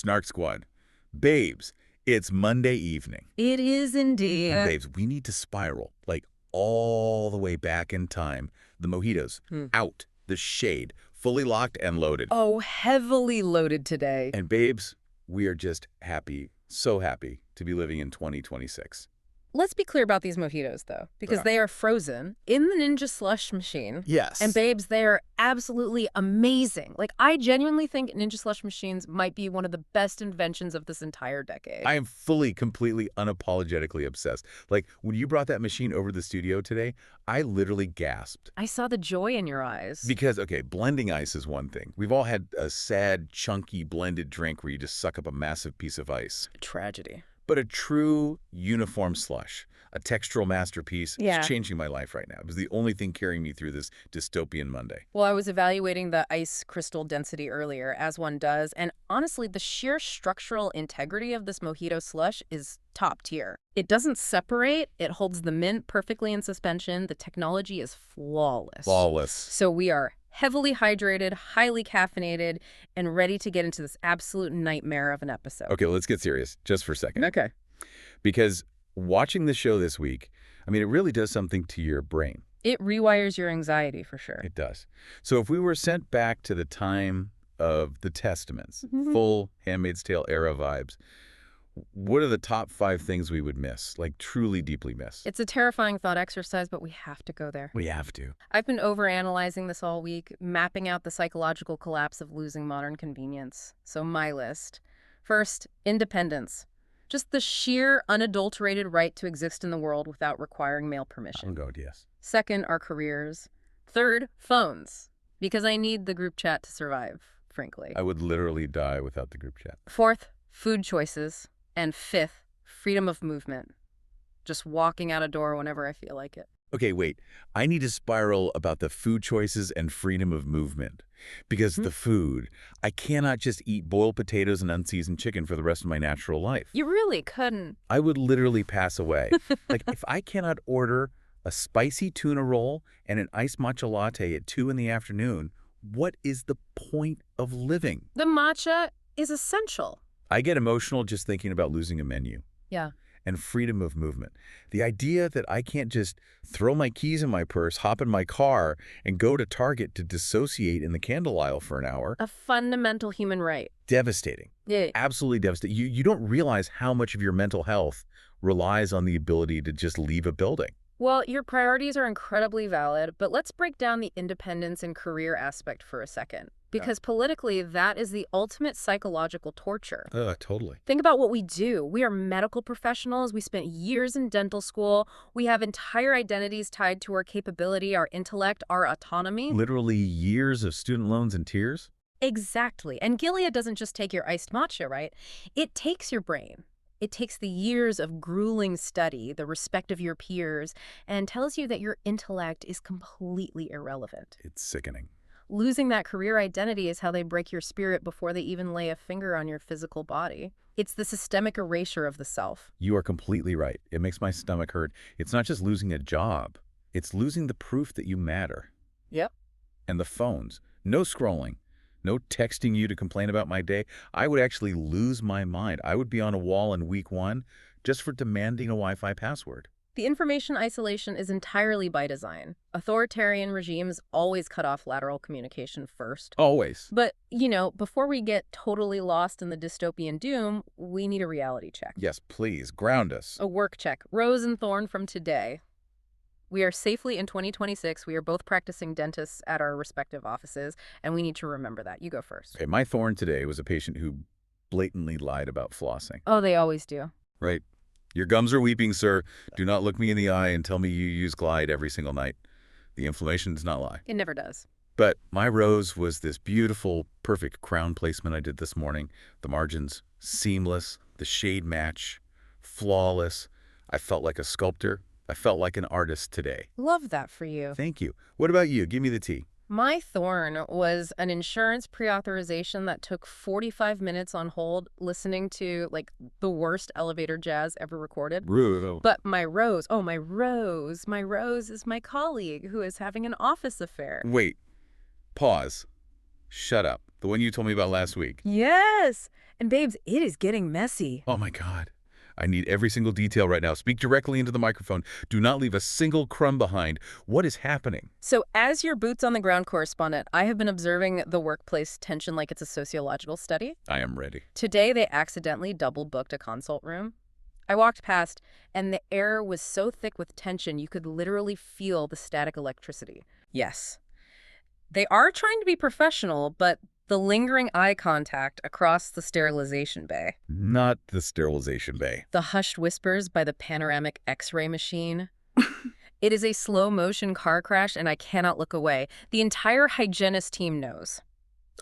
Snark Squad. Babes, it's Monday evening. It is indeed. Babes, we need to spiral, like, all the way back in time. The mojitos, out, the shade, fully locked and loaded. Oh, heavily loaded today. And babes, we are just happy, so happy to be living in 2026. Let's be clear about these mojitos, though, because they are frozen in the Ninja Slush machine. Yes. And babes, they are absolutely amazing. Like, I genuinely think Ninja Slush machines might be one of the best inventions of this entire decade. I am fully, completely, unapologetically obsessed. Like, when you brought that machine over to the studio today, I literally gasped. I saw the joy in your eyes. Because, okay, blending ice is one thing. We've all had a sad, chunky, blended drink where you just suck up a massive piece of ice. Tragedy. But a true uniform slush, a textural masterpiece, Yeah. is changing my life right now. It was the only thing carrying me through this dystopian Monday. Well, I was evaluating the ice crystal density earlier, as one does, and honestly, the sheer structural integrity of this mojito slush is top tier. It doesn't separate, it holds the mint perfectly in suspension, the technology is flawless. Flawless. So we are heavily hydrated, highly caffeinated, and ready to get into this absolute nightmare of an episode. Okay, let's get serious just for a second. Okay. Because watching the show this week, I mean, it really does something to your brain. It rewires your anxiety for sure. It does. So if we were sent back to the time of the Testaments, full Handmaid's Tale era vibes, what are the top 5 things we would miss, like truly deeply miss? It's a terrifying thought exercise, but we have to go there. We have to. I've been overanalyzing this all week, mapping out the psychological collapse of losing modern convenience. So my list. First, independence. Just the sheer, unadulterated right to exist in the world without requiring male permission. Oh, God, yes. Second, our careers. Third, phones. Because I need the group chat to survive, frankly. I would literally die without the group chat. Fourth, food choices. And fifth, freedom of movement. Just walking out a door whenever I feel like it. Okay, wait. I need to spiral about the food choices and freedom of movement. Because the food, I cannot just eat boiled potatoes and unseasoned chicken for the rest of my natural life. You really couldn't. I would literally pass away. Like, if I cannot order a spicy tuna roll and an iced matcha latte at 2 in the afternoon, what is the point of living? The matcha is essential. I get emotional just thinking about losing a menu. Yeah. And freedom of movement. The idea that I can't just throw my keys in my purse, hop in my car, and go to Target to dissociate in the candle aisle for an hour. A fundamental human right. Devastating. Yeah. Absolutely devastating. You don't realize how much of your mental health relies on the ability to just leave a building. Well, your priorities are incredibly valid, but let's break down the independence and career aspect for a second. Because politically, that is the ultimate psychological torture. Totally. Think about what we do. We are medical professionals. We spent years in dental school. We have entire identities tied to our capability, our intellect, our autonomy. Literally years of student loans and tears? Exactly. And Gilead doesn't just take your iced matcha, right? It takes your brain. It takes the years of grueling study, the respect of your peers, and tells you that your intellect is completely irrelevant. It's sickening. Losing that career identity is how they break your spirit before they even lay a finger on your physical body. It's the systemic erasure of the self. You are completely right. It makes my stomach hurt. It's not just losing a job. It's losing the proof that you matter. Yep. And the phones. No scrolling. No texting you to complain about my day. I would actually lose my mind. I would be on a wall in week 1 just for demanding a Wi-Fi password. The information isolation is entirely by design. Authoritarian regimes always cut off lateral communication first. Always. But, before we get totally lost in the dystopian doom, we need a reality check. Yes, please. Ground us. A work check. Rose and thorn from today. We are safely in 2026. We are both practicing dentists at our respective offices, and we need to remember that. You go first. Okay, my thorn today was a patient who blatantly lied about flossing. Oh, they always do. Right. Your gums are weeping, sir. Do not look me in the eye and tell me you use Glide every single night. The inflammation does not lie. It never does. But my rose was this beautiful, perfect crown placement I did this morning. The margins, seamless. The shade match, flawless. I felt like a sculptor. I felt like an artist today. Love that for you. Thank you. What about you? Give me the tea. My thorn was an insurance pre-authorization that took 45 minutes on hold listening to, the worst elevator jazz ever recorded. Rude. But my rose is my colleague who is having an office affair. Wait. Pause. Shut up. The one you told me about last week. Yes! And babes, it is getting messy. Oh my God. I need every single detail right now. Speak directly into the microphone. Do not leave a single crumb behind. What is happening? So as your boots on the ground correspondent, I have been observing the workplace tension like it's a sociological study. I am ready. Today, they accidentally double booked a consult room. I walked past, and the air was so thick with tension you could literally feel the static electricity. Yes. They are trying to be professional, but the lingering eye contact across the sterilization bay, Not the sterilization bay. the hushed whispers by the panoramic X-ray machine. It is a slow-motion car crash, and I cannot look away. The entire hygienist team knows.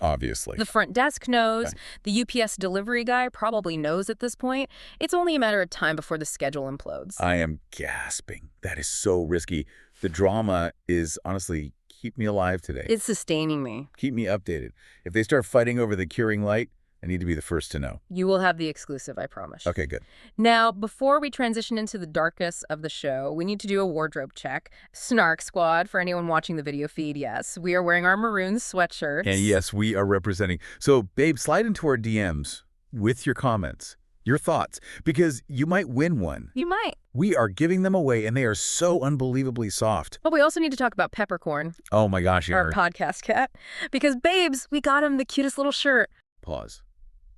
Obviously. The front desk knows. Okay. The UPS delivery guy probably knows at this point. It's only a matter of time before the schedule implodes. I am gasping. That is so risky. The drama is honestly keep me alive today. It's sustaining me. Keep me updated. If they start fighting over the curing light, I need to be the first to know. You will have the exclusive, I promise. Okay, good. Now, before we transition into the darkness of the show, we need to do a wardrobe check. Snark Squad, for anyone watching the video feed, yes. We are wearing our maroon sweatshirts. And yes, we are representing. So, babe, slide into our DMs with your comments, your thoughts, because you might win one. You might. We are giving them away, and they are so unbelievably soft. But we also need to talk about Peppercorn, Oh my gosh, our Aaron. podcast cat. Because, babes, we got him the cutest little shirt. Pause.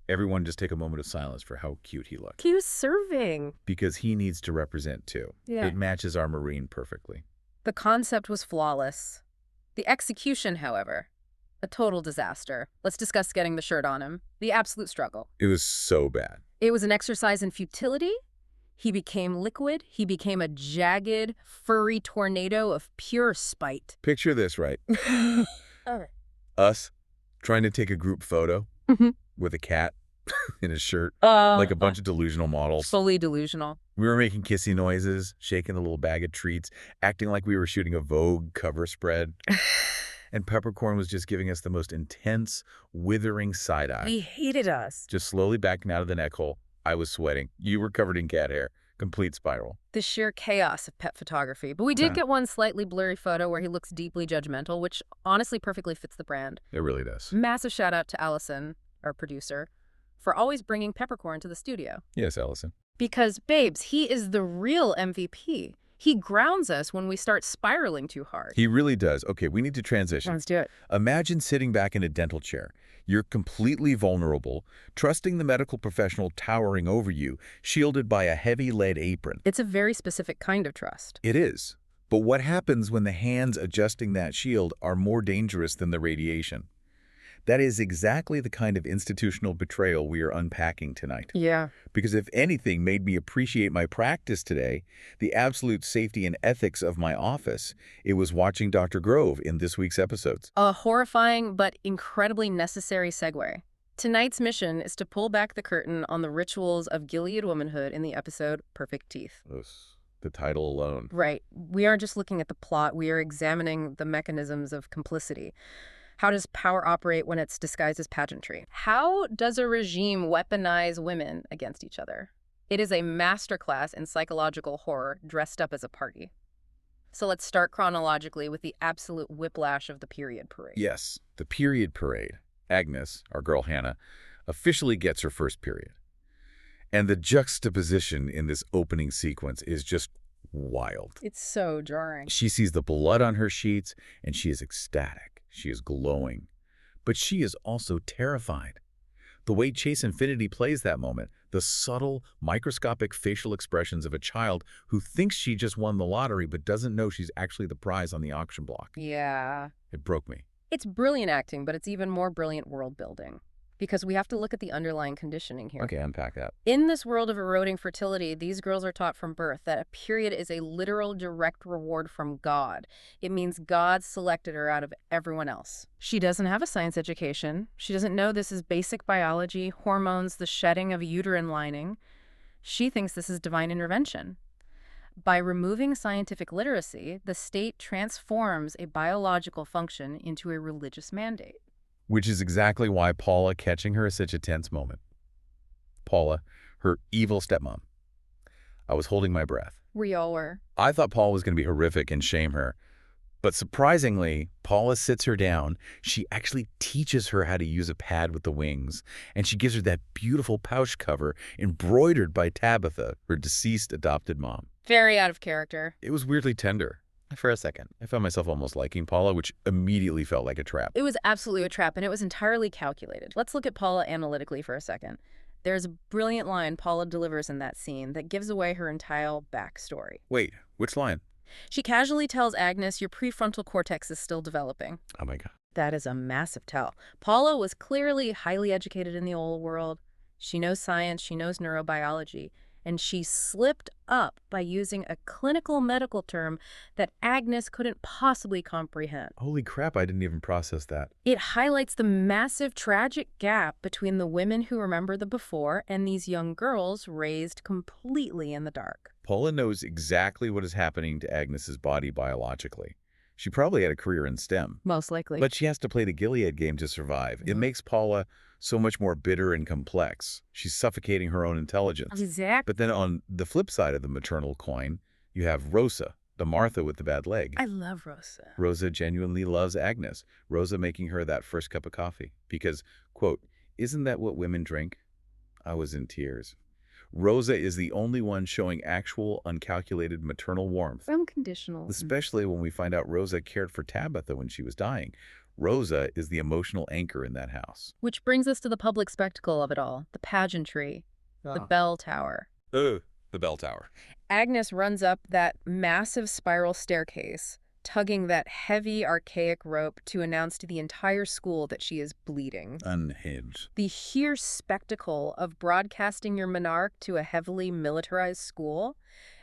Everyone just take a moment of silence for how cute he looks. He was serving. Because he needs to represent too. Yeah. It matches our marine perfectly. The concept was flawless. The execution, however, a total disaster. Let's discuss getting the shirt on him. The absolute struggle. It was so bad. It was an exercise in futility. He became liquid. He became a jagged, furry tornado of pure spite. Picture this, right? Oh. Us trying to take a group photo Mhm. with a cat in his shirt, like a bunch of delusional models. Fully delusional. We were making kissy noises, shaking a little bag of treats, acting like we were shooting a Vogue cover spread. And Peppercorn was just giving us the most intense, withering side-eye. He hated us. Just slowly backing out of the neck hole. I was sweating. You were covered in cat hair. Complete spiral. The sheer chaos of pet photography. But we did Yeah. get one slightly blurry photo where he looks deeply judgmental, which honestly perfectly fits the brand. It really does. Massive shout out to Allison, our producer, for always bringing Peppercorn to the studio. Yes, Allison. Because, babes, he is the real MVP. He grounds us when we start spiraling too hard. He really does. Okay, we need to transition. Let's do it. Imagine sitting back in a dental chair. You're completely vulnerable, trusting the medical professional towering over you, shielded by a heavy lead apron. It's a very specific kind of trust. It is. But what happens when the hands adjusting that shield are more dangerous than the radiation? That is exactly the kind of institutional betrayal we are unpacking tonight. Yeah. Because if anything made me appreciate my practice today, the absolute safety and ethics of my office, it was watching Dr. Grove in this week's episodes. A horrifying but incredibly necessary segue. Tonight's mission is to pull back the curtain on the rituals of Gilead womanhood in the episode Perfect Teeth. The title alone. Right. We aren't just looking at the plot, we are examining the mechanisms of complicity. How does power operate when it's disguised as pageantry? How does a regime weaponize women against each other? It is a masterclass in psychological horror dressed up as a party. So let's start chronologically with the absolute whiplash of the period parade. Yes, the period parade. Agnes, our girl Hannah, officially gets her first period. And the juxtaposition in this opening sequence is just wild. It's so jarring. She sees the blood on her sheets, and she is ecstatic. She is glowing. But she is also terrified. The way Chase Infiniti plays that moment, the subtle, microscopic facial expressions of a child who thinks she just won the lottery but doesn't know she's actually the prize on the auction block. Yeah. It broke me. It's brilliant acting, but it's even more brilliant world building. Because we have to look at the underlying conditioning here. Okay, unpack that. In this world of eroding fertility, these girls are taught from birth that a period is a literal direct reward from God. It means God selected her out of everyone else. She doesn't have a science education. She doesn't know this is basic biology, hormones, the shedding of a uterine lining. She thinks this is divine intervention. By removing scientific literacy, the state transforms a biological function into a religious mandate. Which is exactly why Paula catching her is such a tense moment. Paula, her evil stepmom. I was holding my breath. We all were. I thought Paul was going to be horrific and shame her, But surprisingly, Paula sits her down. She actually teaches her how to use a pad with the wings, and she gives her that beautiful pouch cover embroidered by Tabitha, her deceased adopted mom. Very out of character. It was weirdly tender. For a second, I found myself almost liking Paula, which immediately felt like a trap. It was absolutely a trap, and it was entirely calculated. Let's look at Paula analytically for a second. There's a brilliant line Paula delivers in that scene that gives away her entire backstory. Wait, which line? She casually tells Agnes, your prefrontal cortex is still developing. Oh my God. That is a massive tell. Paula was clearly highly educated in the old world. She knows science, she knows neurobiology, and she slipped up by using a clinical medical term that Agnes couldn't possibly comprehend. Holy crap, I didn't even process that. It highlights the massive tragic gap between the women who remember the before and these young girls raised completely in the dark. Paula knows exactly what is happening to Agnes's body biologically. She probably had a career in STEM. Most likely. But she has to play the Gilead game to survive. It makes Paula so much more bitter and complex. She's suffocating her own intelligence. Exactly. But then on the flip side of the maternal coin, you have Rosa, the Martha with the bad leg. I love Rosa. Rosa genuinely loves Agnes. Rosa making her that first cup of coffee. Because, quote, isn't that what women drink? I was in tears. Rosa is the only one showing actual, uncalculated maternal warmth. Unconditional. Especially when we find out Rosa cared for Tabitha when she was dying. Rosa is the emotional anchor in that house. Which brings us to the public spectacle of it all, the pageantry, the bell tower. The bell tower. Agnes runs up that massive spiral staircase, tugging that heavy, archaic rope to announce to the entire school that she is bleeding. Unhinged. The sheer spectacle of broadcasting your menarche to a heavily militarized school.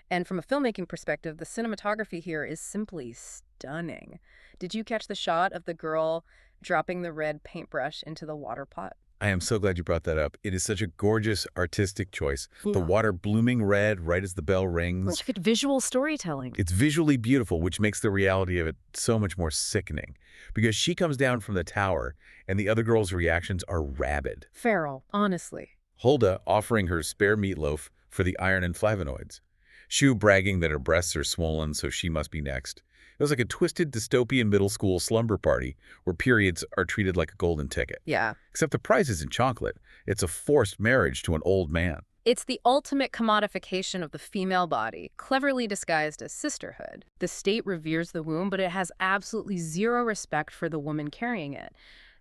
And from a filmmaking perspective, the cinematography here is simply stunning. Did you catch the shot of the girl dropping the red paintbrush into the water pot? I am so glad you brought that up. It is such a gorgeous artistic choice. The water blooming red right as the bell rings. Such good visual storytelling. It's visually beautiful, which makes the reality of it so much more sickening. Because she comes down from the tower, and the other girls' reactions are rabid. Feral, honestly. Hulda offering her spare meatloaf for the iron and flavonoids. Shu bragging that her breasts are swollen, so she must be next. It was like a twisted dystopian middle school slumber party where periods are treated like a golden ticket. Yeah. Except the prize isn't chocolate. It's a forced marriage to an old man. It's the ultimate commodification of the female body, cleverly disguised as sisterhood. The state reveres the womb, but it has absolutely zero respect for the woman carrying it.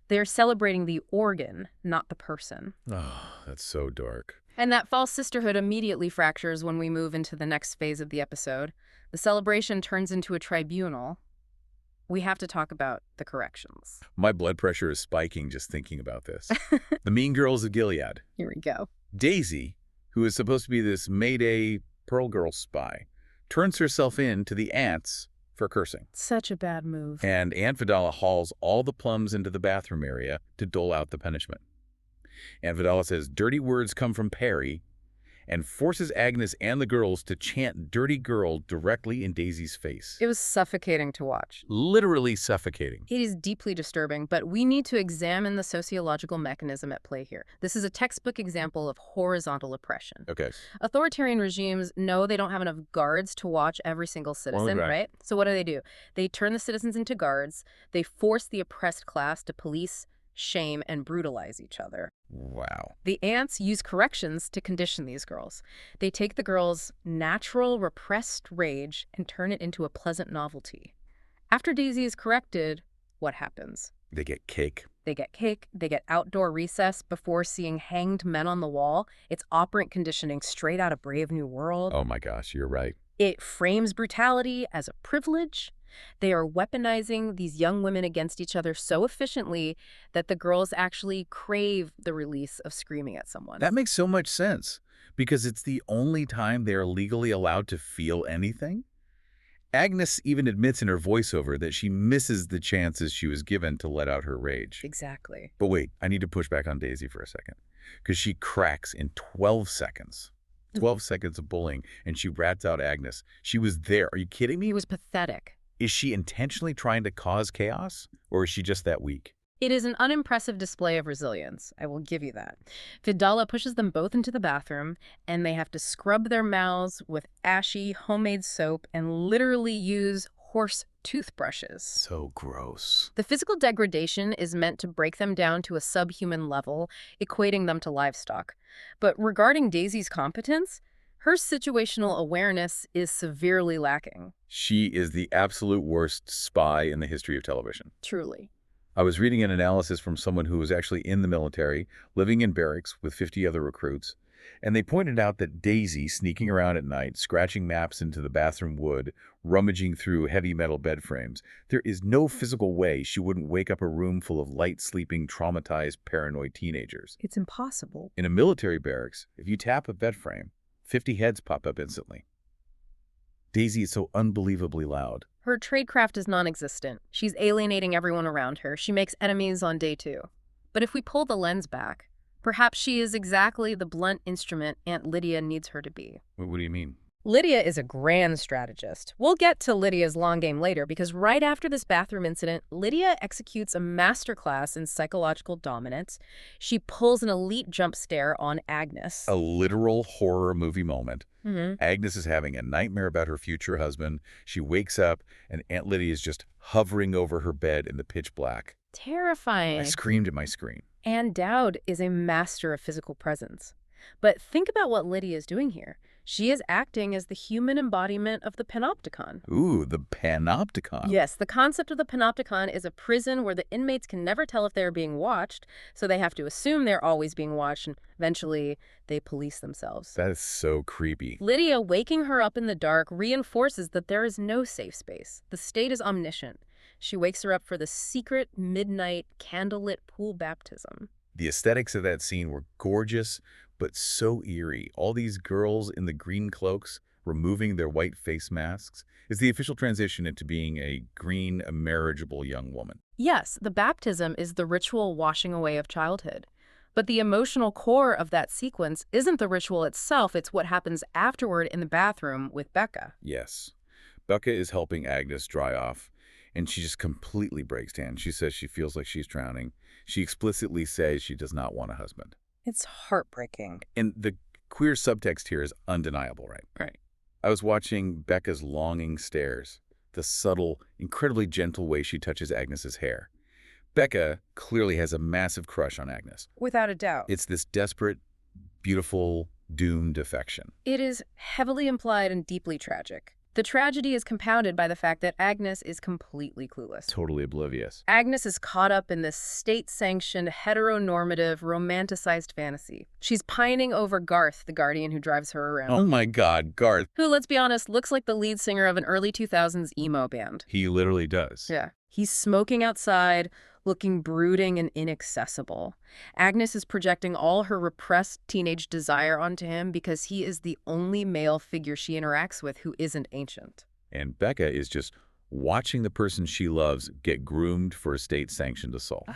They're celebrating the organ, not the person. Oh, that's so dark. And that false sisterhood immediately fractures when we move into the next phase of the episode. The celebration turns into a tribunal. We have to talk about the corrections. My blood pressure is spiking just thinking about this. The mean girls of Gilead. Here we go. Daisy, who is supposed to be this Mayday Pearl Girl spy, turns herself in to the aunts for cursing. Such a bad move. And Aunt Vidala hauls all the plums into the bathroom area to dole out the punishment. Aunt Vidala says dirty words come from Perry and forces Agnes and the girls to chant dirty girl directly in Daisy's face. It was suffocating to watch. Literally suffocating. It is deeply disturbing, but we need to examine the sociological mechanism at play here. This is a textbook example of horizontal oppression. Okay. Authoritarian regimes know they don't have enough guards to watch every single citizen, right? So what do? They turn the citizens into guards. They force the oppressed class to police, shame, and brutalize each other. Wow. The aunts use corrections to condition these girls. They take the girls' natural repressed rage and turn it into a pleasant novelty. After Daisy is corrected, what happens? They get cake. They get cake. They get outdoor recess before seeing hanged men on the wall. It's operant conditioning straight out of Brave New World. Oh my gosh, you're right. It frames brutality as a privilege. They are weaponizing these young women against each other so efficiently that the girls actually crave the release of screaming at someone. That makes so much sense because it's the only time they are legally allowed to feel anything. Agnes even admits in her voiceover that she misses the chances she was given to let out her rage. Exactly. But wait, I need to push back on Daisy for a second because she cracks in 12 seconds. 12 seconds of bullying, and she rats out Agnes. She was there. Are you kidding me? It was pathetic. Is she intentionally trying to cause chaos, or is she just that weak? It is an unimpressive display of resilience. I will give you that. Vidala pushes them both into the bathroom, and they have to scrub their mouths with ashy homemade soap and literally use horse toothbrushes. So gross. The physical degradation is meant to break them down to a subhuman level, equating them to livestock. But regarding Daisy's competence, her situational awareness is severely lacking. She is the absolute worst spy in the history of television. Truly. I was reading an analysis from someone who was actually in the military, living in barracks with 50 other recruits, and they pointed out that Daisy, sneaking around at night, scratching maps into the bathroom wood, rummaging through heavy metal bed frames, there is no physical way she wouldn't wake up a room full of light-sleeping, traumatized, paranoid teenagers. It's impossible. In a military barracks, if you tap a bed frame, 50 heads pop up instantly. Daisy is so unbelievably loud. Her tradecraft is non-existent. She's alienating everyone around her. She makes enemies on day 2. But if we pull the lens back, perhaps she is exactly the blunt instrument Aunt Lydia needs her to be. What do you mean? Lydia is a grand strategist. We'll get to Lydia's long game later because right after this bathroom incident, Lydia executes a masterclass in psychological dominance. She pulls an elite jump scare on Agnes. A literal horror movie moment. Mm-hmm. Agnes is having a nightmare about her future husband. She wakes up, and Aunt Lydia is just hovering over her bed in the pitch black. Terrifying. I screamed at my screen. Anne Dowd is a master of physical presence. But think about what Lydia is doing here. She is acting as the human embodiment of the panopticon. Ooh, the panopticon. Yes, the concept of the panopticon is a prison where the inmates can never tell if they're being watched, so they have to assume they're always being watched, and eventually they police themselves. That is so creepy. Lydia waking her up in the dark reinforces that there is no safe space. The state is omniscient. She wakes her up for the secret midnight candlelit pool baptism. The aesthetics of that scene were gorgeous, but so eerie. All these girls in the green cloaks removing their white face masks is the official transition into being a green, marriageable young woman. Yes, the baptism is the ritual washing away of childhood. But the emotional core of that sequence isn't the ritual itself, it's what happens afterward in the bathroom with Becca. Yes. Becca is helping Agnes dry off, and she just completely breaks down. She says she feels like she's drowning. She explicitly says she does not want a husband. It's heartbreaking. And the queer subtext here is undeniable, right? Right. I was watching Becca's longing stares, the subtle, incredibly gentle way she touches Agnes's hair. Becca clearly has a massive crush on Agnes. Without a doubt. It's this desperate, beautiful, doomed affection. It is heavily implied and deeply tragic. The tragedy is compounded by the fact that Agnes is completely clueless. Totally oblivious. Agnes is caught up in this state-sanctioned, heteronormative, romanticized fantasy. She's pining over Garth, the guardian who drives her around. Oh my God, Garth. Who, let's be honest, looks like the lead singer of an early 2000s emo band. He literally does. Yeah. He's smoking outside, looking brooding and inaccessible. Agnes is projecting all her repressed teenage desire onto him because he is the only male figure she interacts with who isn't ancient. And Becca is just watching the person she loves get groomed for a state-sanctioned assault.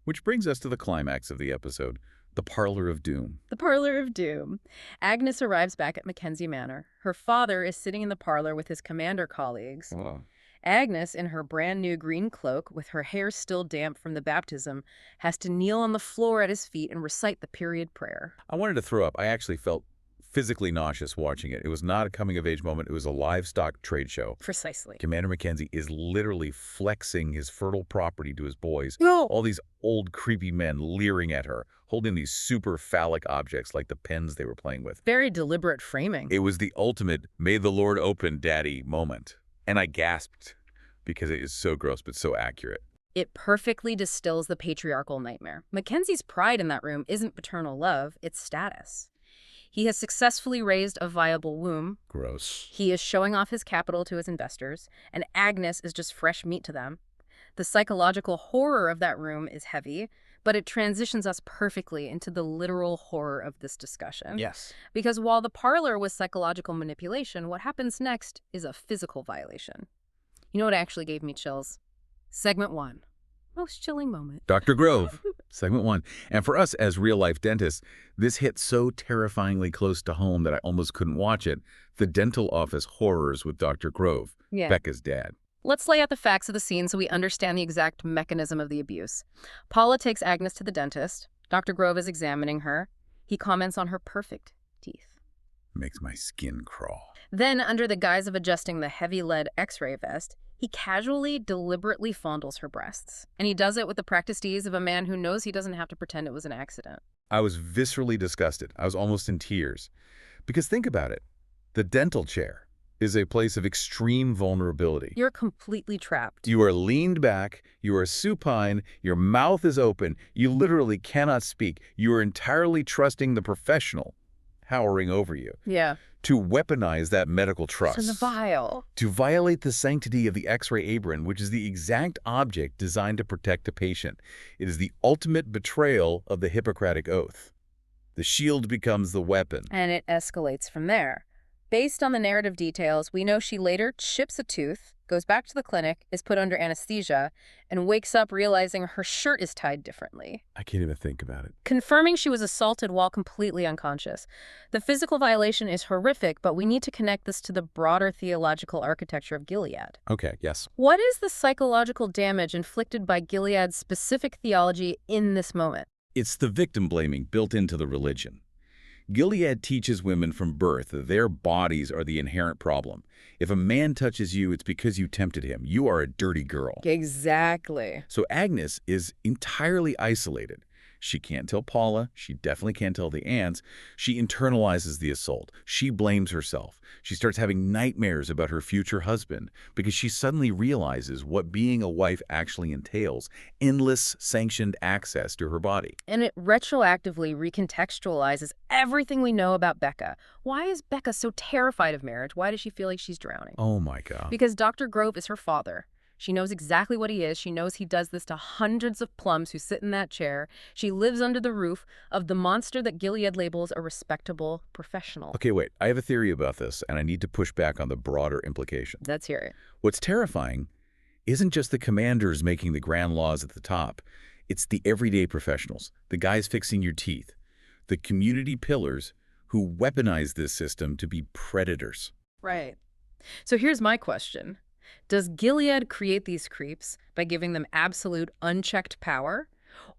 Which brings us to the climax of the episode, the Parlor of Doom. The Parlor of Doom. Agnes arrives back at Mackenzie Manor. Her father is sitting in the parlor with his commander colleagues. Oh. Agnes, in her brand new green cloak, with her hair still damp from the baptism, has to kneel on the floor at his feet and recite the period prayer. I wanted to throw up. I actually felt physically nauseous watching it. It was not a coming-of-age moment. It was a livestock trade show. Precisely. Commander Mackenzie is literally flexing his fertile property to his boys. No. All these old, creepy men leering at her, holding these super phallic objects like the pens they were playing with. Very deliberate framing. It was the ultimate, may the Lord open, Daddy moment. And I gasped because it is so gross but so accurate. It perfectly distills the patriarchal nightmare. Mackenzie's pride in that room isn't paternal love, it's status. He has successfully raised a viable womb. Gross. He is showing off his capital to his investors, and Agnes is just fresh meat to them. The psychological horror of that room is heavy, but it transitions us perfectly into the literal horror of this discussion. Yes. Because while the parlor was psychological manipulation, what happens next is a physical violation. You know what actually gave me chills? Segment 1. Most chilling moment. Dr. Grove, segment 1. And for us as real-life dentists, this hit so terrifyingly close to home that I almost couldn't watch it. The dental office horrors with Dr. Grove, Yeah. Becca's dad. Let's lay out the facts of the scene so we understand the exact mechanism of the abuse. Paula takes Agnes to the dentist. Dr. Grove is examining her. He comments on her perfect teeth. Makes my skin crawl. Then, under the guise of adjusting the heavy lead X-ray vest, he casually, deliberately fondles her breasts. And he does it with the practiced ease of a man who knows he doesn't have to pretend it was an accident. I was viscerally disgusted. I was almost in tears. Because think about it. The dental chair is a place of extreme vulnerability. You're completely trapped. You are leaned back, you are supine, your mouth is open, you literally cannot speak. You are entirely trusting the professional towering over you. Yeah. To weaponize that medical trust. To the vial. To violate the sanctity of the X-ray apron, which is the exact object designed to protect a patient. It is the ultimate betrayal of the Hippocratic Oath. The shield becomes the weapon. And it escalates from there. Based on the narrative details, we know she later chips a tooth, goes back to the clinic, is put under anesthesia, and wakes up realizing her shirt is tied differently. I can't even think about it. Confirming she was assaulted while completely unconscious. The physical violation is horrific, but we need to connect this to the broader theological architecture of Gilead. Okay, yes. What is the psychological damage inflicted by Gilead's specific theology in this moment? It's the victim blaming built into the religion. Gilead teaches women from birth that their bodies are the inherent problem. If a man touches you, it's because you tempted him. You are a dirty girl. Exactly. So Agnes is entirely isolated. She can't tell Paula. She definitely can't tell the aunts. She internalizes the assault. She blames herself. She starts having nightmares about her future husband because she suddenly realizes what being a wife actually entails: endless sanctioned access to her body. And it retroactively recontextualizes everything we know about Becca. Why is Becca so terrified of marriage? Why does she feel like she's drowning? Oh my God. Because Dr. Grove is her father. She knows exactly what he is. She knows he does this to hundreds of plums who sit in that chair. She lives under the roof of the monster that Gilead labels a respectable professional. Okay, wait. I have a theory about this, and I need to push back on the broader implication. Let's hear it. What's terrifying isn't just the commanders making the grand laws at the top. It's the everyday professionals, the guys fixing your teeth, the community pillars who weaponize this system to be predators. Right. So here's my question. Does Gilead create these creeps by giving them absolute unchecked power?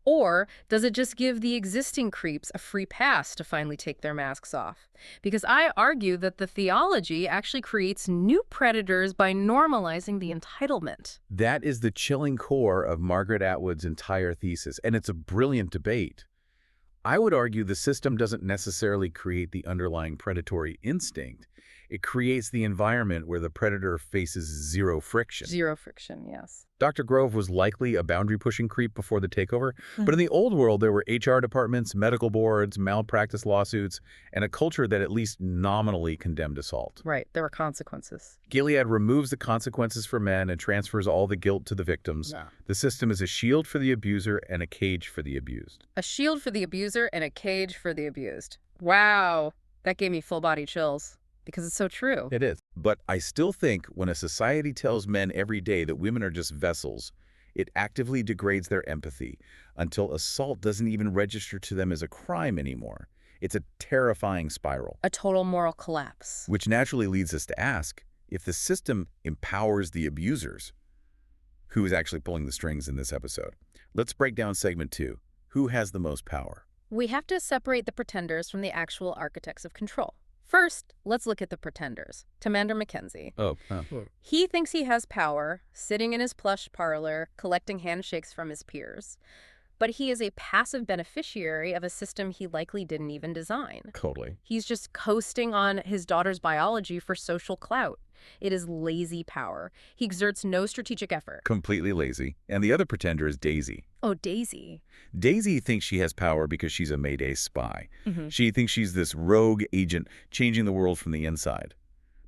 Or does it just give the existing creeps a free pass to finally take their masks off? Because I argue that the theology actually creates new predators by normalizing the entitlement. That is the chilling core of Margaret Atwood's entire thesis, and it's a brilliant debate. I would argue the system doesn't necessarily create the underlying predatory instinct. It creates the environment where the predator faces zero friction. Zero friction, yes. Dr. Grove was likely a boundary-pushing creep before the takeover, but in the old world there were HR departments, medical boards, malpractice lawsuits, and a culture that at least nominally condemned assault. Right, there were consequences. Gilead removes the consequences for men and transfers all the guilt to the victims. Yeah. The system is a shield for the abuser and a cage for the abused. A shield for the abuser and a cage for the abused. Wow, that gave me full-body chills. Because it's so true. It is. But I still think when a society tells men every day that women are just vessels, it actively degrades their empathy until assault doesn't even register to them as a crime anymore. It's a terrifying spiral. A total moral collapse. Which naturally leads us to ask, if the system empowers the abusers, who is actually pulling the strings in this episode? Let's break down segment 2. Who has the most power? We have to separate the pretenders from the actual architects of control. First, let's look at the pretenders. Commander Mackenzie. He thinks he has power, sitting in his plush parlor, collecting handshakes from his peers. But he is a passive beneficiary of a system he likely didn't even design. Totally. He's just coasting on his daughter's biology for social clout. It is lazy power. He exerts no strategic effort. Completely lazy. And the other pretender is Daisy. Oh, Daisy. Daisy thinks she has power because she's a Mayday spy. She thinks she's this rogue agent changing the world from the inside.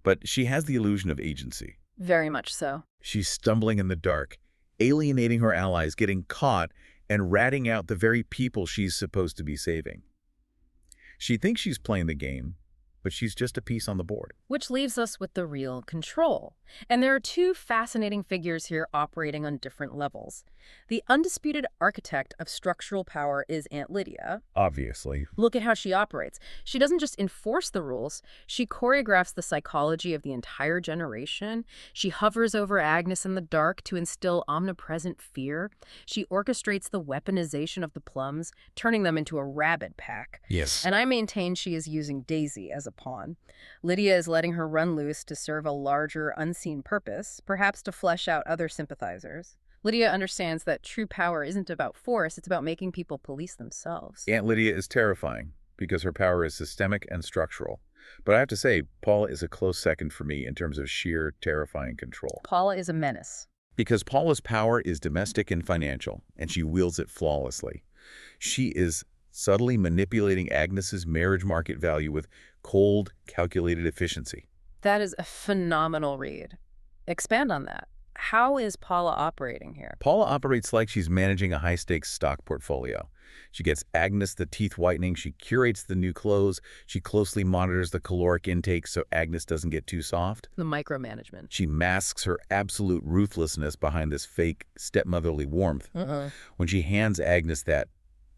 But she has the illusion of agency. Very much so. She's stumbling in the dark, alienating her allies, getting caught, and ratting out the very people she's supposed to be saving. She thinks she's playing the game, but she's just a piece on the board. Which leaves us with the real control. And there are two fascinating figures here operating on different levels. The undisputed architect of structural power is Aunt Lydia. Obviously. Look at how she operates. She doesn't just enforce the rules, she choreographs the psychology of the entire generation. She hovers over Agnes in the dark to instill omnipresent fear. She orchestrates the weaponization of the plums, turning them into a rabid pack. Yes. And I maintain she is using Daisy as a pawn. Lydia is letting her run loose to serve a larger, unseen purpose, perhaps to flesh out other sympathizers. Lydia understands that true power isn't about force, it's about making people police themselves. Aunt Lydia is terrifying because her power is systemic and structural. But I have to say, Paula is a close second for me in terms of sheer terrifying control. Paula is a menace. Because Paula's power is domestic and financial, and she wields it flawlessly. She is subtly manipulating Agnes's marriage market value with cold, calculated efficiency. That is a phenomenal read. Expand on that. How is Paula operating here? Paula operates like she's managing a high-stakes stock portfolio. She gets Agnes the teeth whitening, she curates the new clothes, she closely monitors the caloric intake so Agnes doesn't get too soft. The micromanagement. She masks her absolute ruthlessness behind this fake stepmotherly warmth. When she hands Agnes that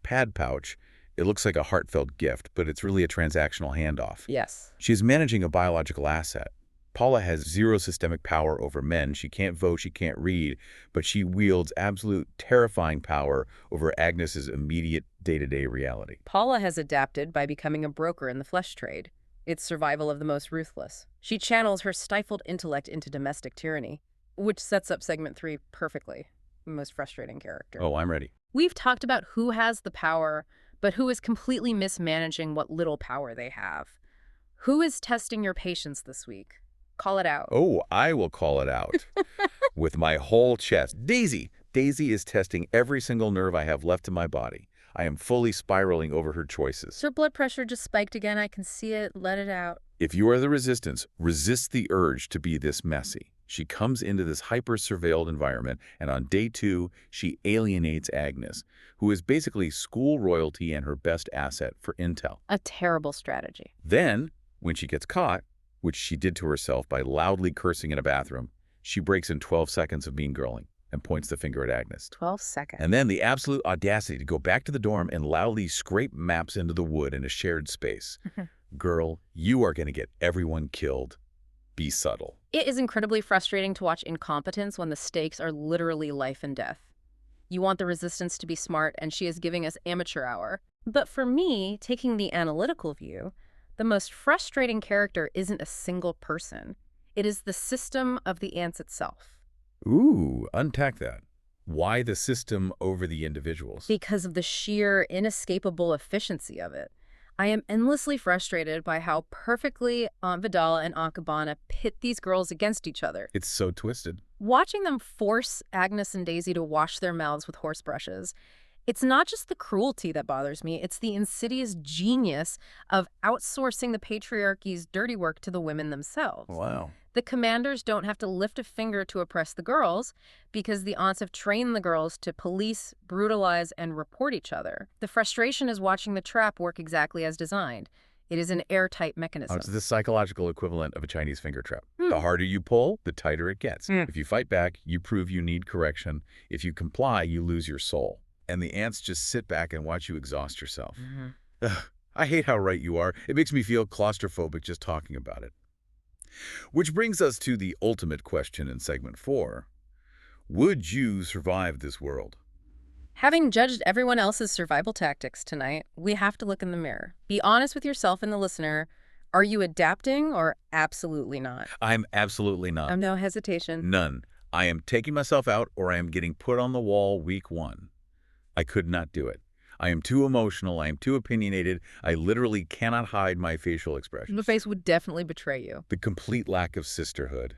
pad pouch, it looks like a heartfelt gift, but it's really a transactional handoff. Yes. She's managing a biological asset. Paula has zero systemic power over men. She can't vote, she can't read, but she wields absolute terrifying power over Agnes's immediate day-to-day reality. Paula has adapted by becoming a broker in the flesh trade. It's survival of the most ruthless. She channels her stifled intellect into domestic tyranny, which sets up segment 3 perfectly. The most frustrating character. Oh, I'm ready. We've talked about who has the power, but who is completely mismanaging what little power they have. Who is testing your patience this week? Call it out. Oh, I will call it out with my whole chest. Daisy! Daisy is testing every single nerve I have left in my body. I am fully spiraling over her choices. Your blood pressure just spiked again. I can see it. Let it out. If you are the resistance, resist the urge to be this messy. She comes into this hyper-surveilled environment, and on day 2, she alienates Agnes, who is basically school royalty and her best asset for intel. A terrible strategy. Then, when she gets caught, which she did to herself by loudly cursing in a bathroom, she breaks in 12 seconds of mean girling and points the finger at Agnes. 12 seconds. And then the absolute audacity to go back to the dorm and loudly scrape maps into the wood in a shared space. Girl, you are going to get everyone killed. Be subtle. It is incredibly frustrating to watch incompetence when the stakes are literally life and death. You want the resistance to be smart, and she is giving us amateur hour. But for me, taking the analytical view, the most frustrating character isn't a single person. It is the system of the ants itself. Ooh, unpack that. Why the system over the individuals? Because of the sheer, inescapable efficiency of it. I am endlessly frustrated by how perfectly Aunt Vidala and Aunt Cabana pit these girls against each other. It's so twisted. Watching them force Agnes and Daisy to wash their mouths with horse brushes, it's not just the cruelty that bothers me, it's the insidious genius of outsourcing the patriarchy's dirty work to the women themselves. Wow. The commanders don't have to lift a finger to oppress the girls because the aunts have trained the girls to police, brutalize, and report each other. The frustration is watching the trap work exactly as designed. It is an airtight mechanism. It's the psychological equivalent of a Chinese finger trap. The harder you pull, the tighter it gets. If you fight back, you prove you need correction. If you comply, you lose your soul. And the ants just sit back and watch you exhaust yourself. Ugh, I hate how right you are. It makes me feel claustrophobic just talking about it. Which brings us to the ultimate question in segment 4. Would you survive this world? Having judged everyone else's survival tactics tonight, we have to look in the mirror. Be honest with yourself and the listener. Are you adapting or absolutely not? I'm absolutely not. No hesitation. None. I am taking myself out or I am getting put on the wall week 1. I could not do it. I am too emotional. I am too opinionated. I literally cannot hide my facial expressions. The face would definitely betray you. The complete lack of sisterhood.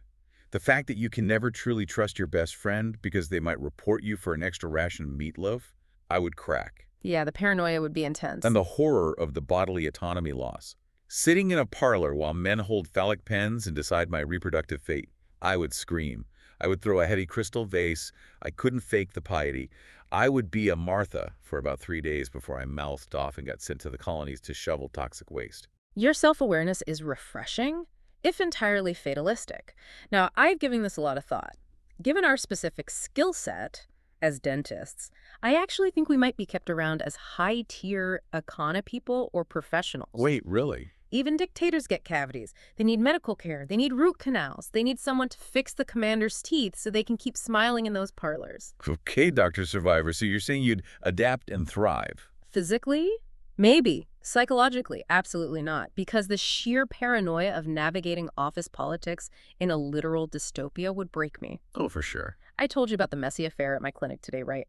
The fact that you can never truly trust your best friend because they might report you for an extra ration of meatloaf, I would crack. Yeah, the paranoia would be intense. And the horror of the bodily autonomy loss. Sitting in a parlor while men hold phallic pens and decide my reproductive fate, I would scream. I would throw a heavy crystal vase. I couldn't fake the piety. I would be a Martha for about 3 days before I mouthed off and got sent to the colonies to shovel toxic waste. Your self-awareness is refreshing, if entirely fatalistic. Now, I've given this a lot of thought. Given our specific skill set as dentists, I actually think we might be kept around as high-tier econa people or professionals. Wait, really? Even dictators get cavities. They need medical care. They need root canals. They need someone to fix the commander's teeth so they can keep smiling in those parlors. Okay, Dr. Survivor, so you're saying you'd adapt and thrive? Physically? Maybe. Psychologically, absolutely not, because the sheer paranoia of navigating office politics in a literal dystopia would break me. Oh, for sure. I told you about the messy affair at my clinic today, right?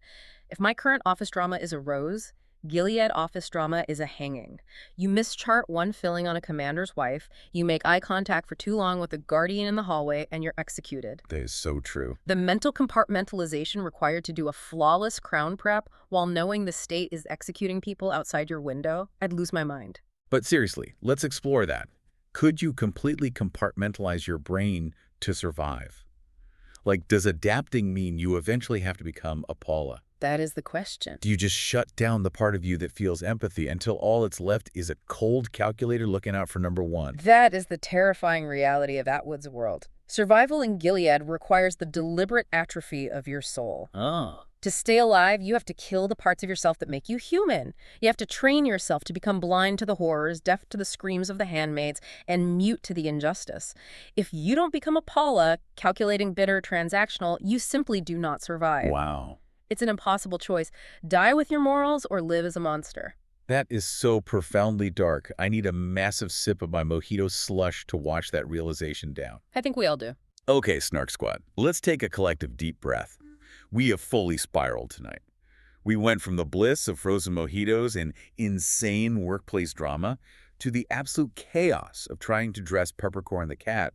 If my current office drama is a rose, Gilead office drama is a hanging. You mischart one filling on a commander's wife, you make eye contact for too long with a guardian in the hallway, and you're executed. That is so true. The mental compartmentalization required to do a flawless crown prep while knowing the state is executing people outside your window, I'd lose my mind. But seriously, let's explore that. Could you completely compartmentalize your brain to survive? Like, does adapting mean you eventually have to become a Paula? That is the question. Do you just shut down the part of you that feels empathy until all that's left is a cold calculator looking out for number one? That is the terrifying reality of Atwood's world. Survival in Gilead requires the deliberate atrophy of your soul. Oh. To stay alive, you have to kill the parts of yourself that make you human. You have to train yourself to become blind to the horrors, deaf to the screams of the handmaids, and mute to the injustice. If you don't become a Paula, calculating, bitter, transactional, you simply do not survive. Wow. It's an impossible choice. Die with your morals or live as a monster. That is so profoundly dark. I need a massive sip of my mojito slush to wash that realization down. I think we all do. Okay, Snark Squad, let's take a collective deep breath. We have fully spiraled tonight. We went from the bliss of frozen mojitos and insane workplace drama to the absolute chaos of trying to dress Peppercorn the cat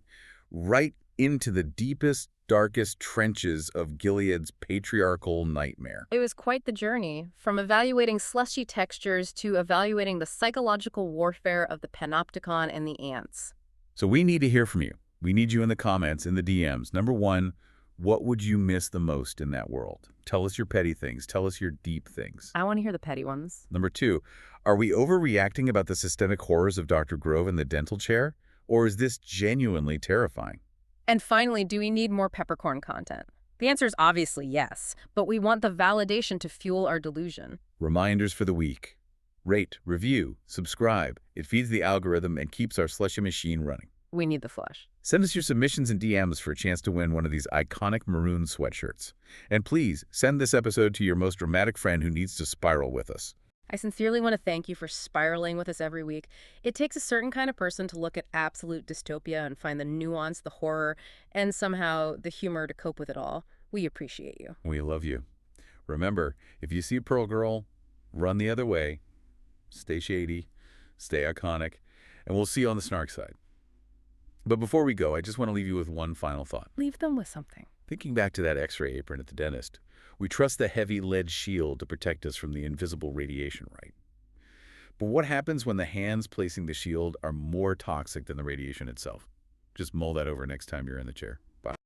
right into the deepest, darkest trenches of Gilead's patriarchal nightmare. It was quite the journey, from evaluating slushy textures to evaluating the psychological warfare of the panopticon and the ants. So we need to hear from you. We need you in the comments, in the DMs. Number one, what would you miss the most in that world? Tell us your petty things. Tell us your deep things. I want to hear the petty ones. Number two, are we overreacting about the systemic horrors of Dr. Grove in the dental chair? Or is this genuinely terrifying? And finally, do we need more peppercorn content? The answer is obviously yes, but we want the validation to fuel our delusion. Reminders for the week. Rate, review, subscribe. It feeds the algorithm and keeps our slushy machine running. We need the flush. Send us your submissions and DMs for a chance to win one of these iconic maroon sweatshirts. And please, send this episode to your most dramatic friend who needs to spiral with us. I sincerely want to thank you for spiraling with us every week. It takes a certain kind of person to look at absolute dystopia and find the nuance, the horror, and somehow the humor to cope with it all. We appreciate you. We love you. Remember, if you see a Pearl Girl, run the other way. Stay shady, stay iconic, and we'll see you on the Snark side. But before we go, I just want to leave you with one final thought. Leave them with something. Thinking back to that x-ray apron at the dentist, we trust the heavy lead shield to protect us from the invisible radiation, right? But what happens when the hands placing the shield are more toxic than the radiation itself? Just mull that over next time you're in the chair.